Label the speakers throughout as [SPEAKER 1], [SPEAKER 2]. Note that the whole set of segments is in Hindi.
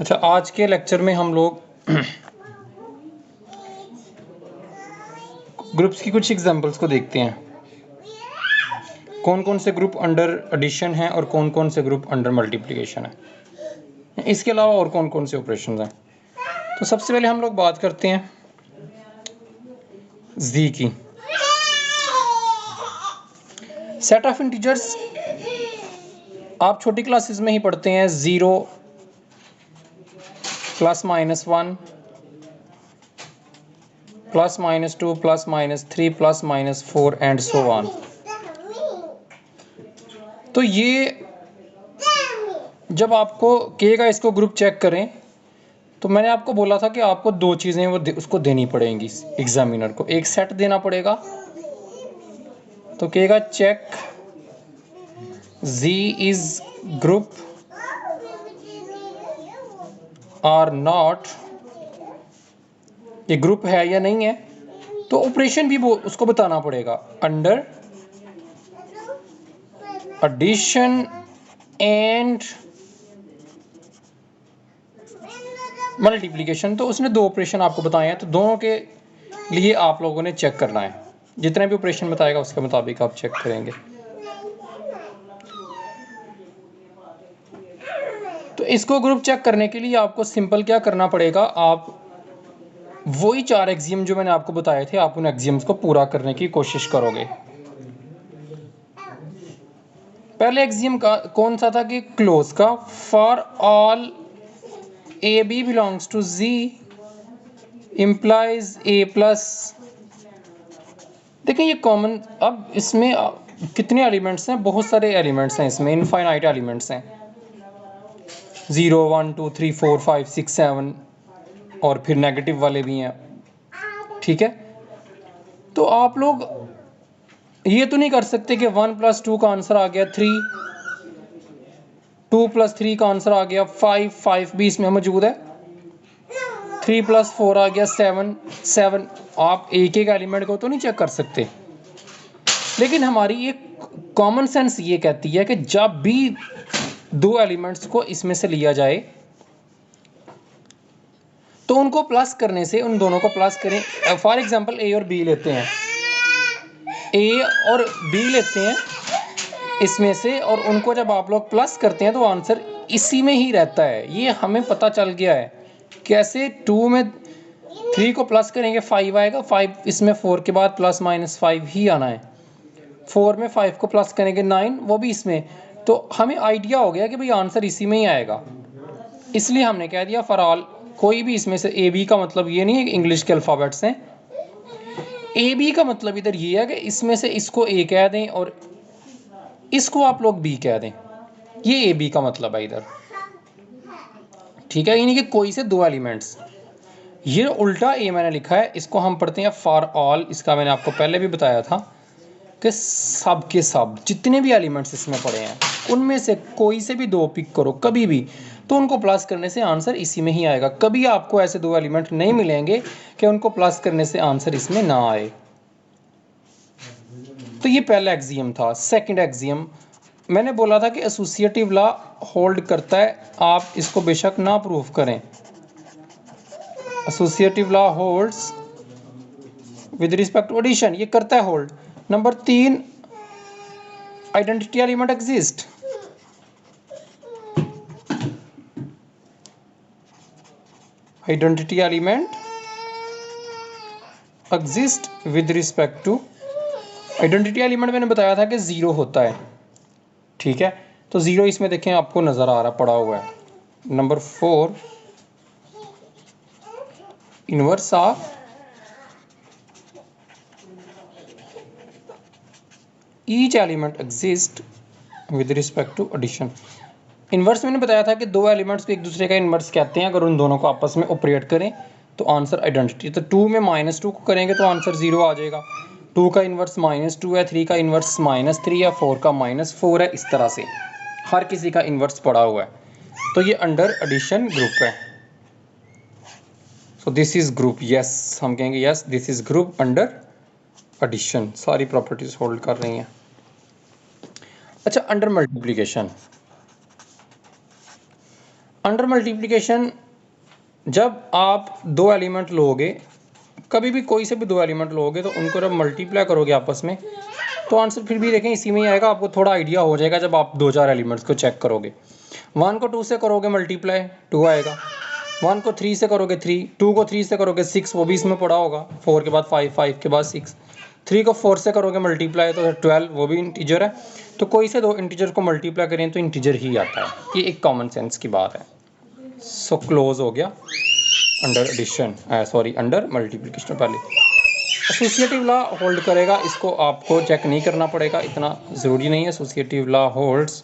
[SPEAKER 1] अच्छा, आज के लेक्चर में हम लोग ग्रुप्स की कुछ एग्जांपल्स को देखते हैं। कौन कौन से ग्रुप अंडर एडिशन हैं और कौन कौन से ग्रुप अंडर मल्टीप्लिकेशन है। इसके अलावा और कौन कौन से ऑपरेशंस हैं। तो सबसे पहले हम लोग बात करते हैं जी की। सेट ऑफ इंटीजर्स आप छोटी क्लासेस में ही पढ़ते हैं। 0 plus minus 1 plus minus 2 plus minus 3 plus minus 4 and so on. तो ये जब आपको कहेगा इसको ग्रुप चेक करें, तो मैंने आपको बोला था कि आपको दो चीज़ें वो उसको देनी पड़ेंगी एग्जामिनर को। एक सेट देना पड़ेगा, तो कहेगा चेक Z इज ग्रुप और नॉट, ये ग्रुप है या नहीं है। तो ऑपरेशन भी वो उसको बताना पड़ेगा अंडर एडिशन एंड मल्टीप्लिकेशन। तो उसने दो ऑपरेशन आपको बताए हैं, तो दोनों के लिए आप लोगों ने चेक करना है। जितने भी ऑपरेशन बताएगा उसके मुताबिक आप चेक करेंगे। तो इसको ग्रुप चेक करने के लिए आपको सिंपल क्या करना पड़ेगा, आप वही 4 एक्सियम जो मैंने आपको बताए थे, आप उन एक्सियम्स को पूरा करने की कोशिश करोगे। पहले एक्सियम का कौन सा था कि क्लोज का, for all A B belongs to G implies A plus. देखिए ये कॉमन, अब इसमें कितने एलिमेंट्स हैं, बहुत सारे एलिमेंट्स हैं इसमें, इनफाइनाइट एलिमेंट्स हैं। 0 1 2 3 4 5 6 7 और फिर नेगेटिव वाले भी हैं। ठीक है, तो आप लोग ये तो नहीं कर सकते कि 1 + 2 का आंसर आ गया 3, 2 + 3 का आंसर आ गया 5, 5 भी इसमें मौजूद है, 3 + 4 आ गया 7, 7। आप एक एक एलिमेंट को तो नहीं चेक कर सकते। लेकिन हमारी एक कॉमन सेंस ये कहती है कि जब भी दो एलिमेंट्स को इसमें से लिया जाए तो उनको प्लस करने से, उन दोनों को प्लस करें। फॉर एग्जांपल ए और बी लेते हैं, ए और बी लेते हैं इसमें से, और उनको जब आप लोग प्लस करते हैं तो आंसर इसी में ही रहता है। ये हमें पता चल गया है। कैसे, 2 में 3 को प्लस करेंगे 5 आएगा, 5 इसमें 4 के बाद प्लस माइनस 5 ही आना है। 4 में 5 को प्लस करेंगे 9, वो भी इसमें। तो हमें आइडिया हो गया कि भाई आंसर इसी में ही आएगा, इसलिए हमने कह दिया फॉर ऑल। कोई भी इसमें से ए बी का मतलब ये नहीं है कि इंग्लिश के अल्फ़ाबेट्स हैं। ए बी का मतलब इधर ये है कि इसमें से इसको ए कह दें और इसको आप लोग बी कह दें, ये ए बी का मतलब है इधर। ठीक है, यानी कि कोई से दो एलिमेंट्स। ये उल्टा ए मैंने लिखा है, इसको हम पढ़ते हैं फॉर ऑल। इसका मैंने आपको पहले भी बताया था कि सब के सब जितने भी एलिमेंट्स इसमें पड़े हैं उनमें से कोई से भी दो पिक करो कभी भी, तो उनको प्लस करने से आंसर इसी में ही आएगा। कभी आपको ऐसे दो एलिमेंट नहीं मिलेंगे कि उनको प्लस करने से आंसर इसमें ना आए। तो ये पहला एक्सियम था। सेकंड एक्सियम मैंने बोला था कि एसोसिएटिव लॉ होल्ड करता है, आप इसको बेशक ना प्रूफ करें। Associative law holds with respect to addition, ये करता है hold. Number 3, identity element exist. Identity element exist with respect to, identity element मैंने बताया था कि 0 होता है। ठीक है, तो 0 इसमें देखें आपको नज़र आ रहा पड़ा हुआ है। Number 4, inverse of each element exist with respect to addition. Inverse मैंने बताया था कि दो एलिमेंट्स को एक दूसरे का इनवर्स कहते हैं। अगर उन दोनों को आपस में ऑपरेट करें तो आंसर आइडेंटिटी। तो 2 में -2 को करेंगे तो आंसर 0 आ जाएगा। 2 का इन्वर्स -2 है, 3 का इन्वर्स -3 है, 4 का -4 है। इस तरह से हर किसी का इन्वर्स पड़ा हुआ है। तो ये अंडर एडिशन ग्रुप है। So this is group, yes हम कहेंगे yes this is group under addition. सारी प्रॉपर्टीज होल्ड कर रही हैं। अच्छा, अंडर मल्टीप्लिकेशन, अंडर मल्टीप्लिकेशन जब आप दो एलिमेंट लोगे, कभी भी कोई से भी दो एलिमेंट लोगे तो उनको जब मल्टीप्लाई करोगे आपस में तो आंसर फिर भी देखें इसी में ही आएगा। आपको थोड़ा आइडिया हो जाएगा जब आप दो चार एलिमेंट्स को चेक करोगे। 1 को 2 से करोगे मल्टीप्लाई 2 आएगा, 1 को 3 से करोगे 3, 2 को 3 से करोगे 6, वो भी इसमें पड़ा होगा, 4 के बाद 5, 5 के बाद 6, 3 को 4 से करोगे मल्टीप्लाई तो 12, वो भी इंटीजर है। तो कोई से दो इंटीजर को मल्टीप्लाई करें तो इंटीजर ही आता है। ये एक कॉमन सेंस की बात है। सो क्लोज हो गया under addition, sorry under multiplication. पहले एसोसिएटिव लॉ होल्ड करेगा, इसको आपको चेक नहीं करना पड़ेगा, इतना ज़रूरी नहीं है। एसोसिएटिव लॉ होल्ड्स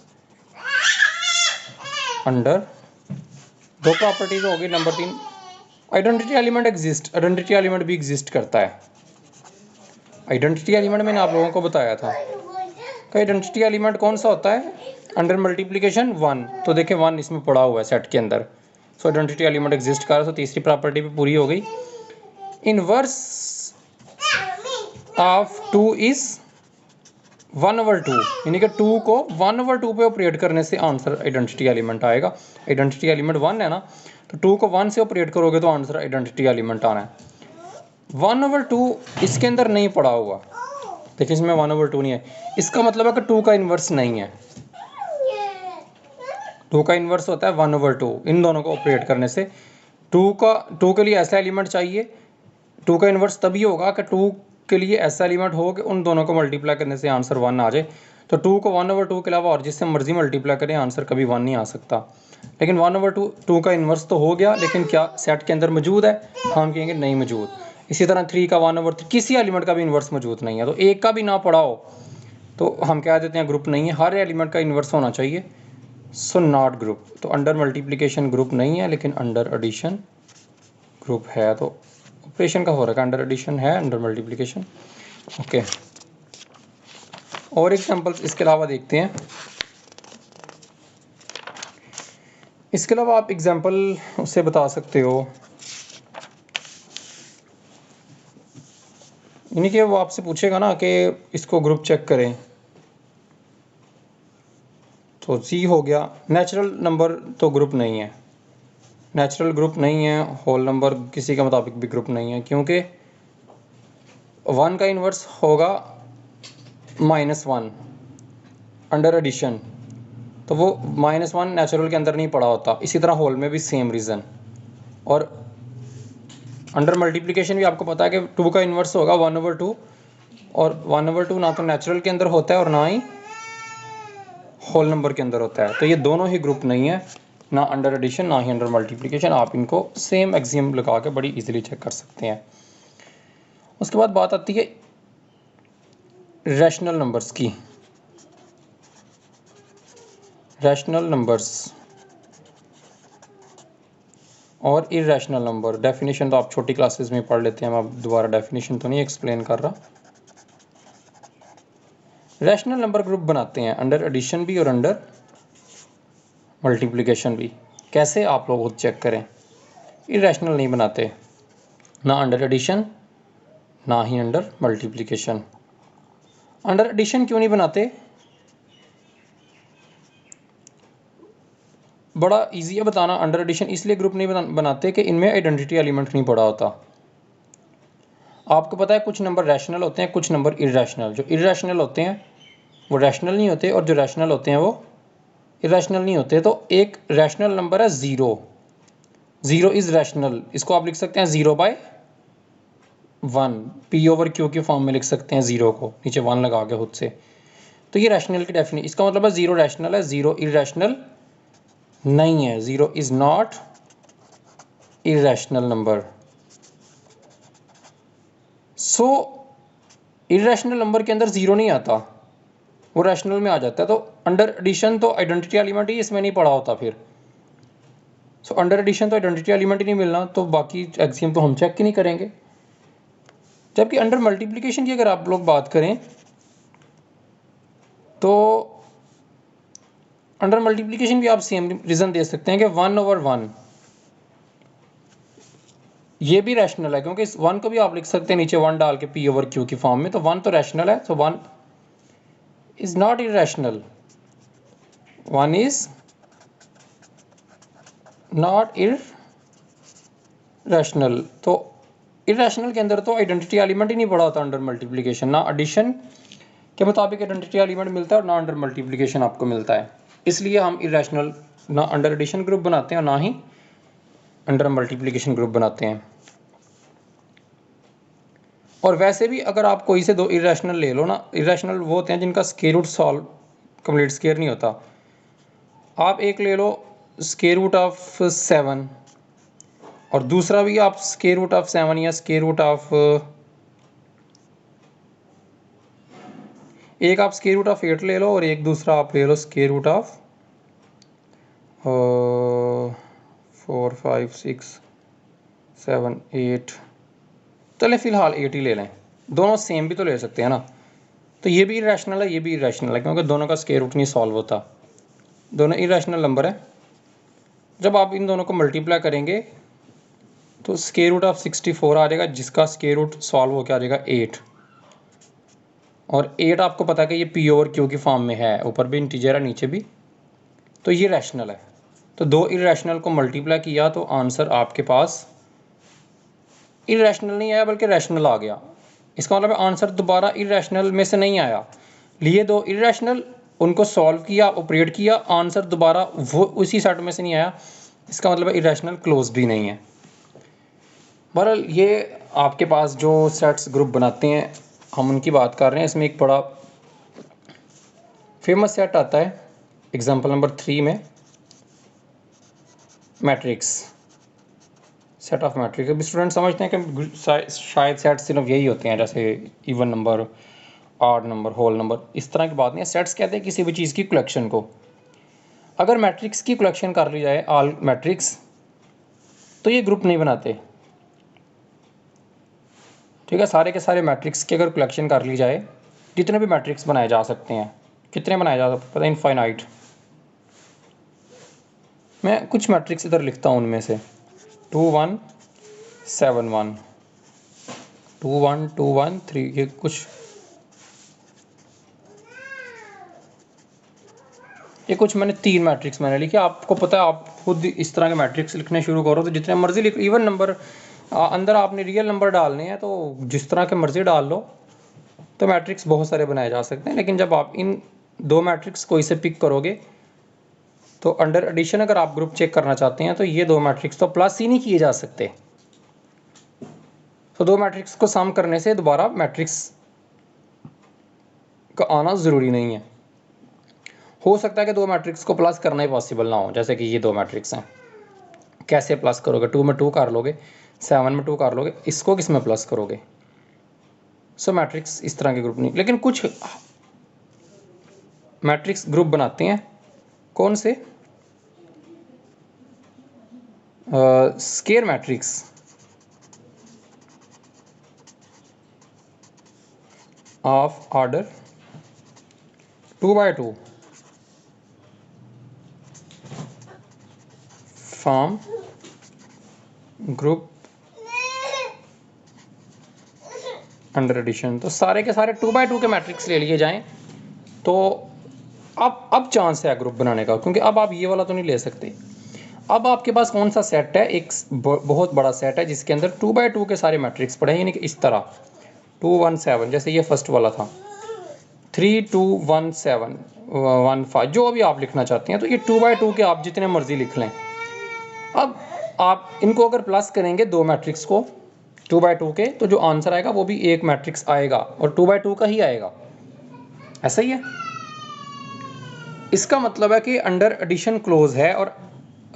[SPEAKER 1] अंडर दो प्रॉपर्टीज होगी। Number 3, identity element exist. Identity element भी एग्जिस्ट करता है। आइडेंटिटी एलिमेंट मैंने आप लोगों को बताया था कि आइडेंटिटी एलिमेंट कौन सा होता है अंडर मल्टीप्लिकेशन 1। तो देखिए 1 इसमें पड़ा हुआ है सेट के अंदर। सो आइडेंटिटी एलिमेंट एग्जिस्ट कर रहा है। तो तीसरी प्रॉपर्टी भी पूरी हो गई। इनवर्स ऑफ 2 इज 1/2, यानी कि 2 को 1/2 पे ऑपरेट करने से आंसर आइडेंटिटी एलिमेंट आएगा। आइडेंटिटी एलिमेंट 1 है ना, तो 2 को 1 से ऑपरेट करोगे तो आंसर आइडेंटिटी एलिमेंट आना है। 1/2 इसके अंदर नहीं पड़ा हुआ, देखिए इसमें 1/2 नहीं है, इसका मतलब है कि 2 का इन्वर्स नहीं है। 2 का इन्वर्स होता है 1/2। इन दोनों को ऑपरेट करने से 2 के लिए ऐसा एलिमेंट चाहिए। 2 का इन्वर्स तभी होगा कि 2 के लिए ऐसा एलिमेंट हो कि उन दोनों को मल्टीप्लाई करने से आंसर 1 आ जाए। तो 2 को 1/2 के अलावा और जिससे मर्जी मल्टीप्लाई करें आंसर कभी 1 नहीं आ सकता। लेकिन 1/2 2 का इन्वर्स तो हो गया, लेकिन क्या सेट के अंदर मौजूद है? हम कहेंगे नहीं मौजूद। इसी तरह 3 का 1/3 किसी एलिमेंट का भी इन्वर्स मौजूद नहीं है। तो एक का भी ना पड़ा हो तो हम कह देते हैं ग्रुप नहीं है। हर एलिमेंट का इन्वर्स होना चाहिए। So not group. तो अंडर मल्टीप्लिकेशन ग्रुप नहीं है, लेकिन अंडर एडिशन ग्रुप है। तो ऑपरेशन का हो रहा है, अंडर एडिशन है, अंडर मल्टीप्लिकेशन। ओके, और एग्जांपल्स इसके अलावा देखते हैं। इसके अलावा आप एग्जांपल उससे बता सकते हो, यानी कि वो आपसे पूछेगा ना कि इसको ग्रुप चेक करें, तो सी हो गया। नेचुरल नंबर तो ग्रुप नहीं है, नेचुरल ग्रुप नहीं है। होल नंबर किसी के मुताबिक भी ग्रुप नहीं है, क्योंकि 1 का इन्वर्स होगा -1 अंडर एडिशन, तो वो -1 नेचुरल के अंदर नहीं पड़ा होता। इसी तरह होल में भी सेम रीज़न। और अंडर मल्टीप्लिकेशन भी आपको पता है कि 2 का इन्वर्स होगा 1/2, और 1/2 ना तो नेचुरल के अंदर होता है और ना ही होल नंबर के अंदर होता है। तो ये दोनों ही ग्रुप नहीं है, ना अंडर एडिशन ना ही अंडर मल्टीप्लिकेशन। आप इनको सेम एक्सियम लगा के बड़ी इजीली चेक कर सकते हैं। उसके बाद बात आती है रैशनल नंबर्स की। रैशनल नंबर्स और इरैशनल नंबर, डेफिनेशन तो आप छोटी क्लासेस में पढ़ लेते हैं, मैं अब दोबारा डेफिनेशन तो नहीं एक्सप्लेन कर रहा। रैशनल नंबर ग्रुप बनाते हैं अंडर एडिशन भी और अंडर मल्टीप्लिकेशन भी। कैसे आप लोग खुद चेक करें। इरैशनल नहीं बनाते, ना अंडर एडिशन ना ही अंडर मल्टीप्लिकेशन। अंडर एडिशन क्यों नहीं बनाते? बड़ा इजी है बताना। अंडर एडिशन इसलिए ग्रुप नहीं बनाते कि इनमें आइडेंटिटी एलिमेंट नहीं पड़ा होता। आपको पता है कुछ नंबर रैशनल होते हैं, कुछ नंबर इरैशनल। जो इरैशनल होते हैं वो रैशनल नहीं होते, और जो रैशनल होते हैं वो इरैशनल नहीं होते। तो एक रैशनल नंबर है 0, 0 इज़ रैशनल। इसको आप लिख सकते हैं 0/1, P/Q के फॉर्म में लिख सकते हैं 0 को, नीचे 1 लगा के खुद से। तो ये रैशनल की डेफिनेशन, इसका मतलब है 0 रैशनल है, 0 इरैशनल नहीं है। 0 is not irrational number. So irrational number के अंदर 0 नहीं आता, वो रैशनल में आ जाता है। तो अंडर एडिशन तो आइडेंटिटी एलिमेंट ही इसमें नहीं पड़ा होता फिर। सो अंडर एडिशन तो आइडेंटिटी एलिमेंट ही नहीं मिलना, तो बाकी एक्सियम तो हम चेक ही नहीं करेंगे। जबकि अंडर मल्टीप्लिकेशन की अगर आप लोग बात करें तो अंडर मल्टीप्लिकेशन भी आप सेम रीज़न दे सकते हैं कि 1/1 ये भी रैशनल है, क्योंकि इस 1 को भी आप लिख सकते हैं नीचे 1 डाल के P/Q की फॉर्म में। तो 1 तो रैशनल है, सो 1 is not irrational, 1 is not irrational. तो इरेशनल के अंदर तो आइडेंटिटी एलिमेंट ही नहीं पड़ा होता अंडर मल्टीप्लिकेशन, ना एडिशन के मुताबिक आइडेंटिटी एलिमेंट मिलता है और ना अंडर मल्टीप्लिकेशन आपको मिलता है। इसलिए हम इरेशनल ना अंडर एडिशन ग्रुप बनाते हैं और ना ही अंडर मल्टीप्लिकेशन ग्रुप बनाते हैं। और वैसे भी अगर आप कोई से दो इरेशनल ले लो ना, इरेशनल वो होते हैं जिनका square root solve complete square नहीं होता। आप एक ले लो स्क्वायर रूट ऑफ 7 और दूसरा भी आप स्क्वायर रूट ऑफ 7 या स्क्वायर रूट ऑफ एक आप स्क्वायर रूट ऑफ 8 ले लो और एक दूसरा आप ले लो स्क्वायर रूट ऑफ 4 5 6 7 8, चले फिलहाल 8 ही ले लें, दोनों सेम भी तो ले सकते हैं ना। तो ये भी इरेशनल है, ये भी इरेशनल है, क्योंकि दोनों का स्क्वायर रूट नहीं सॉल्व होता, दोनों इरेशनल नंबर है। जब आप इन दोनों को मल्टीप्लाई करेंगे तो स्क्वायर रूट ऑफ 64 आ जाएगा, जिसका स्क्वायर रूट सॉल्व होकर आ जाएगा 8। और 8 आपको पता है कि ये पी ओवर क्यू की फॉर्म में है, ऊपर भी इंटीजर है नीचे भी, तो ये रैशनल है। तो दो इरेशनल को मल्टीप्लाई किया तो आंसर आपके पास इरेशनल नहीं आया बल्कि रैशनल आ गया। इसका मतलब आंसर दोबारा इरेशनल में से नहीं आया, लिए दो इरेशनल, उनको सॉल्व किया, ऑपरेट किया, आंसर दोबारा वो उसी सेट में से नहीं आया, इसका मतलब इरेशनल क्लोज भी नहीं है। बहरहाल ये आपके पास जो सेट्स ग्रुप बनाते हैं हम उनकी बात कर रहे हैं। इसमें एक बड़ा फेमस सेट आता है एग्जाम्पल नंबर 3 में, मैट्रिक्स, सेट ऑफ मैट्रिक्स। अभी स्टूडेंट समझते हैं कि शायद सेट सिर्फ यही होते हैं, जैसे even number, odd number, whole number, इस तरह की बात नहीं है। सेट्स कहते हैं किसी भी चीज़ की कलेक्शन को। अगर मैट्रिक्स की कलेक्शन कर ली जाए, ऑल मैट्रिक्स, तो ये ग्रुप नहीं बनाते। ठीक है, सारे के सारे मैट्रिक्स की अगर कलेक्शन कर ली जाए, जितने भी मैट्रिक्स बनाए जा सकते हैं, कितने बनाए जा सकते हैं, इनफाइनाइट। मैं कुछ मैट्रिक्स इधर लिखता हूँ, उनमें से 2 1 7 1 2 1 2 1 3, ये कुछ मैंने 3 मैट्रिक्स मैंने लिखे। आपको पता है, आप खुद इस तरह के मैट्रिक्स लिखने शुरू करो तो जितने मर्जी लिखो, इवन नंबर अंदर आपने रियल नंबर डालने हैं तो जिस तरह के मर्जी डाल लो, तो मैट्रिक्स बहुत सारे बनाए जा सकते हैं। लेकिन जब आप इन दो मैट्रिक्स को इसे पिक करोगे तो अंडर एडिशन अगर आप ग्रुप चेक करना चाहते हैं तो ये दो मैट्रिक्स तो प्लस ही नहीं किए जा सकते। तो दो मैट्रिक्स को सम करने से दोबारा मैट्रिक्स का आना ज़रूरी नहीं है। हो सकता है कि दो मैट्रिक्स को प्लस करना ही पॉसिबल ना हो, जैसे कि ये दो मैट्रिक्स हैं, कैसे प्लस करोगे? 2 में 2 कर लोगे, 7 में 2 कर लोगे, इसको किस में प्लस करोगे? सो मैट्रिक्स इस तरह के ग्रुप नहीं। लेकिन कुछ मैट्रिक्स ग्रुप बनाते हैं, कौन से? Square matrix of order 2 by 2 form group under addition. तो सारे के सारे 2 by 2 के मैट्रिक्स ले लिए जाएं तो अब चांस है ग्रुप बनाने का, क्योंकि अब आप ये वाला तो नहीं ले सकते। अब आपके पास कौन सा सेट है? एक बहुत बड़ा सेट है जिसके अंदर 2 by 2 के सारे मैट्रिक्स पड़े हैं, यानी कि इस तरह 2 1 7, जैसे ये फर्स्ट वाला था 3 2 1 7 1 5, जो भी आप लिखना चाहते हैं। तो ये 2 by 2 के आप जितने मर्जी लिख लें। अब आप इनको अगर प्लस करेंगे दो मैट्रिक्स को 2 by 2 के, तो जो आंसर आएगा वो भी एक मैट्रिक्स आएगा और 2 by 2 का ही आएगा। ऐसा ही है। इसका मतलब है कि अंडर एडिशन क्लोज है और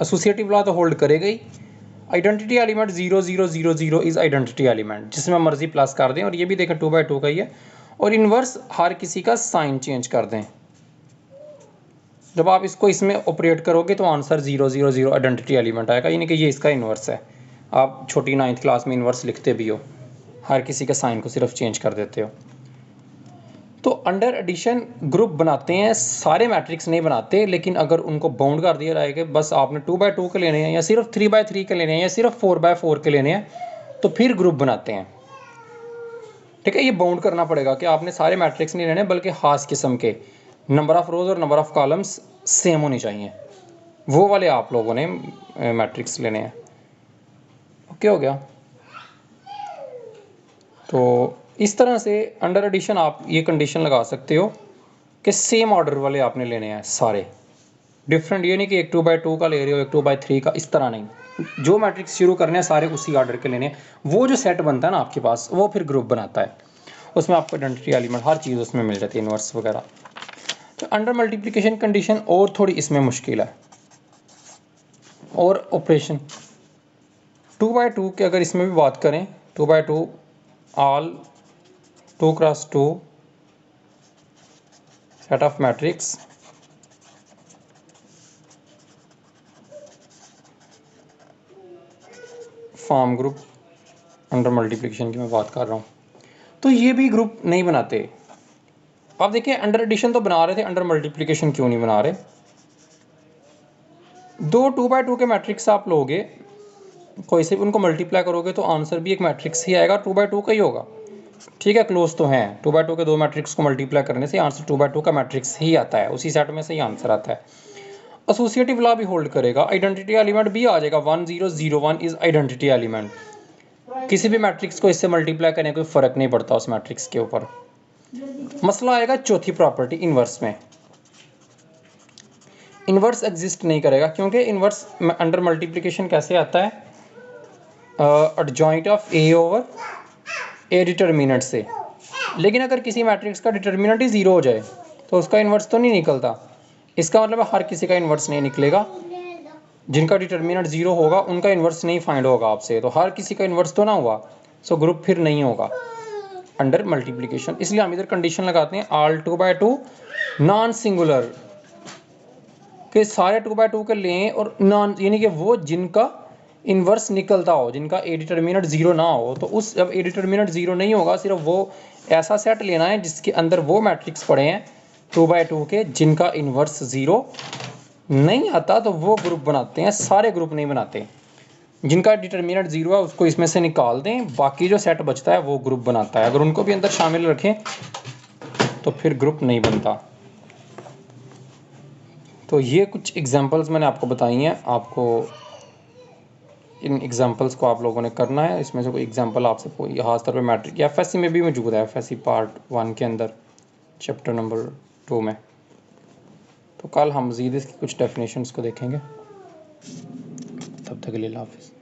[SPEAKER 1] एसोसिएटिव लॉ तो होल्ड करेगा ही। Identity element 0 0 0 0 is identity element, जिसमें मर्जी प्लस कर दें। और ये भी देखें 2 by 2 का ही है। और इन्वर्स हर किसी का साइन चेंज कर दें। जब आप इसको इसमें ऑपरेट करोगे तो आंसर 0 0 0 आइडेंटिटी एलिमेंट आएगा, यानी कि ये इसका इन्वर्स है। आप छोटी 9th क्लास में इन्वर्स लिखते भी हो, हर किसी के साइन को सिर्फ चेंज कर देते हो। तो अंडर एडिशन ग्रुप बनाते हैं, सारे मैट्रिक्स नहीं बनाते, लेकिन अगर उनको बाउंड कर दिया जाए कि बस आपने 2 by 2 के लेने हैं या सिर्फ 3 by 3 के लेने हैं या सिर्फ 4 by 4 के लेने हैं, तो फिर ग्रुप बनाते हैं। ठीक है, ये बाउंड करना पड़ेगा कि आपने सारे मैट्रिक्स नहीं लेने, बल्कि खास किस्म के नंबर ऑफ रोज और नंबर ऑफ कॉलम्स सेम होनी चाहिए, वो वाले आप लोगों ने मैट्रिक्स लेने हैं। ओके हो गया। तो इस तरह से अंडर एडिशन आप ये कंडीशन लगा सकते हो कि सेम ऑर्डर वाले आपने लेने हैं सारे, डिफरेंट, ये नहीं कि एक 2x2 का ले रहे हो एक 2x3 का, इस तरह नहीं। जो मैट्रिक्स शुरू करने हैं सारे उसी ऑर्डर के लेने हैं। वो जो सेट बनता है ना आपके पास, वो फिर ग्रुप बनाता है, उसमें आपको आइडेंटिटी एलिमेंट हर चीज़ उसमें मिल जाती है, इन्वर्स वगैरह। तो अंडर मल्टीप्लिकेशन कंडीशन और थोड़ी इसमें मुश्किल है। और ऑपरेशन 2x2 के अगर इसमें भी बात करें, 2x2 all 2x2 set of matrix form group, under multiplication की मैं बात कर रहा हूँ, तो ये भी ग्रुप नहीं बनाते। आप देखिए अंडर एडिशन तो बना रहे थे, अंडर मल्टीप्लिकेशन क्यों नहीं बना रहे। दो 2x2 के मैट्रिक्स आप लोगे, कोई से भी उनको मल्टीप्लाई करोगे तो आंसर भी एक मैट्रिक्स ही आएगा, 2x2 का ही होगा। ठीक है, क्लोज तो हैं, 2x2 के दो मैट्रिक्स को मल्टीप्लाई करने से आंसर 2x2 का मैट्रिक्स ही आता है, उसी सेट में से ही आंसर आता है। एसोसिएटिव लॉ भी होल्ड करेगा, आइडेंटिटी एलिमेंट भी आ जाएगा, 1001 इज आइडेंटिटी एलिमेंट। किसी भी मैट्रिक्स को इससे मल्टीप्लाई करने कोई फर्क नहीं पड़ता उस मैट्रिक्स के ऊपर। मसला आएगा चौथी प्रॉपर्टी इनवर्स में। इनवर्स एग्जिस्ट नहीं करेगा, क्योंकि इनवर्स अंडर मल्टीप्लिकेशन कैसे आता है, adjoint of A over A determinant से। लेकिन अगर किसी मैट्रिक्स का डिटर्मिनेंट ही ज़ीरो हो जाए तो उसका इन्वर्स तो नहीं निकलता। इसका मतलब हर किसी का इन्वर्स नहीं निकलेगा, जिनका डिटर्मिनेंट ज़ीरो होगा उनका इन्वर्स नहीं फाइंड होगा आपसे, तो हर किसी का इन्वर्स तो ना हुआ, सो ग्रुप फिर नहीं होगा अंडर मल्टीप्लिकेशन। इसलिए हम इधर कंडीशन लगाते हैं ऑल 2x2 नॉन सिंगुलर, कि सारे 2x2 के लें और नॉन, यानी कि वो जिनका इन्वर्स निकलता हो, जिनका ए डिटर्मिनेंट ज़ीरो ना हो। तो उस जब ए डिटर्मिनेंट ज़ीरो नहीं होगा, सिर्फ वो ऐसा सेट लेना है जिसके अंदर वो मैट्रिक्स पड़े हैं 2x2 के जिनका इन्वर्स ज़ीरो नहीं आता, तो वो ग्रुप बनाते हैं, सारे ग्रुप नहीं बनाते। जिनका डिटर्मिनेंट ज़ीरो है उसको इसमें से निकाल दें, बाकी जो सेट बचता है वो ग्रुप बनाता है। अगर उनको भी अंदर शामिल रखें तो फिर ग्रुप नहीं बनता। तो ये कुछ एग्जांपल्स मैंने आपको बताई हैं, आपको इन एग्जांपल्स को आप लोगों ने करना है। इसमें से कोई एग्जांपल आपसे खास तौर पे मैट्रिक या एफएससी में भी मौजूद है, एफएससी पार्ट 1 के अंदर चैप्टर नंबर 2 में। तो कल हम मज़ीद इसकी कुछ डेफिनेशंस को देखेंगे। तब तक के लिए अल्लाह हाफ़िज़।